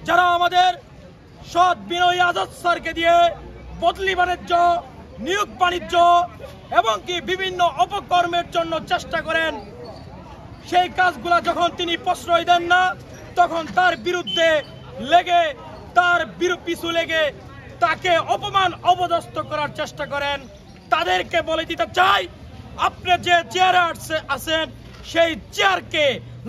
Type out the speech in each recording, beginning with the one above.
যারা আমাদের সৎ বিনয়ী আজাদ স্যারকে দিয়ে বদলি বাণিজ্য, নিয়োগ বাণিজ্য এবং কি বিভিন্ন অপকর্মের জন্য চেষ্টা করেন, সেই কাজগুলা যখন তিনি প্রশ্রয় দেন না, তখন তার বিরুদ্ধে লেগে তার পিছু লেগে তাকে অপমান অপদস্থ করার চেষ্টা করেন। তাদেরকে বলে দিতে চাই, আপনি যে চেয়ারে আছেন সেই চেয়ারকে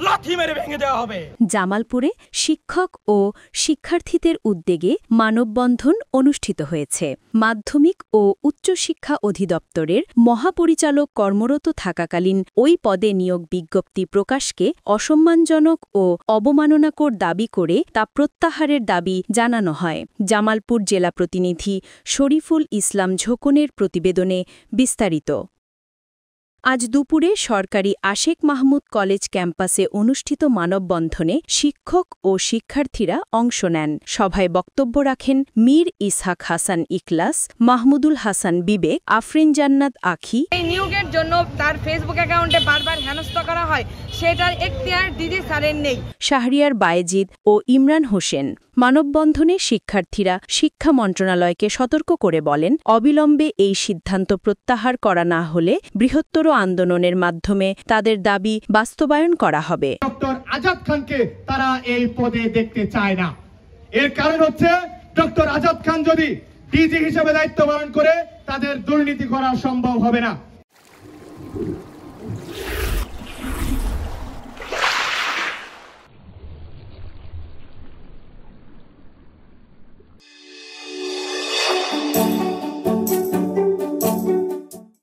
লাথি মেরে ভেঙে দেওয়া হবে। জামালপুরে শিক্ষক ও শিক্ষার্থীদের উদ্যোগে মানববন্ধন অনুষ্ঠিত হয়েছে। মাধ্যমিক ও উচ্চশিক্ষা অধিদপ্তরের মহাপরিচালক কর্মরত থাকাকালীন ওই পদে নিয়োগ বিজ্ঞপ্তি প্রকাশকে অসম্মানজনক ও অবমাননাকর দাবি করে তা প্রত্যাহারের দাবি জানানো হয়। জামালপুর জেলা প্রতিনিধি শরীফুল ইসলাম ঝোকনের প্রতিবেদনে বিস্তারিত। আজ দুপুরে সরকারি আশেক মাহমুদ কলেজ ক্যাম্পাসে অনুষ্ঠিত মানববন্ধনে শিক্ষক ও শিক্ষার্থীরা অংশ নেন। সভায় বক্তব্য রাখেন মীর ইসহাক হাসান ইখলাস, মাহমুদুল হাসান বিবেক, আফরিন জান্নাত আখি। এই নিয়োগের জন্য তার ফেসবুক অ্যাকাউন্টে বারবার হেনস্থা করা হয়, সেটার এখতিয়ার দিদি স্যারের নেই। শাহরিয়ার বায়েজিদ ও ইমরান হোসেন। মানববন্ধনে শিক্ষার্থীরা শিক্ষা মন্ত্রণালয়কে সতর্ক করে বলেন, অবিলম্বে এই সিদ্ধান্ত প্রত্যাহার করা না হলে বৃহত্তর আন্দোলনের মাধ্যমে তাদের দাবি বাস্তবায়ন করা হবে। ডক্টর আজাদ খানকে তারা এই পদে দেখতে চায় না। এর কারণ হচ্ছে ডক্টর আজাদ খান যদি ডিজি হিসেবে দায়িত্ব পালন করে, তাদের দুর্নীতি করা সম্ভব হবে না।